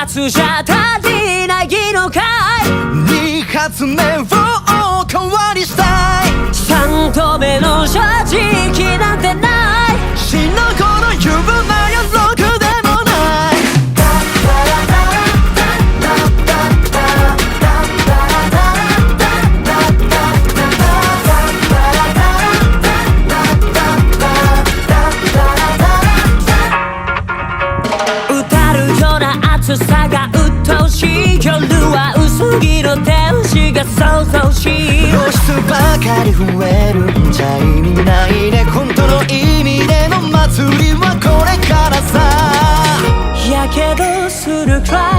発じゃ足りないのかい。2発目をおかわりしたい。3度目の正直なんてない。死の子の言うなよろくでもない。歌るような暑さが鬱陶しい。夜は薄着の天使が想像しい。露出ばかり増えるんじゃ意味ないね。本当の意味での祭りはこれからさ。やけどするくらい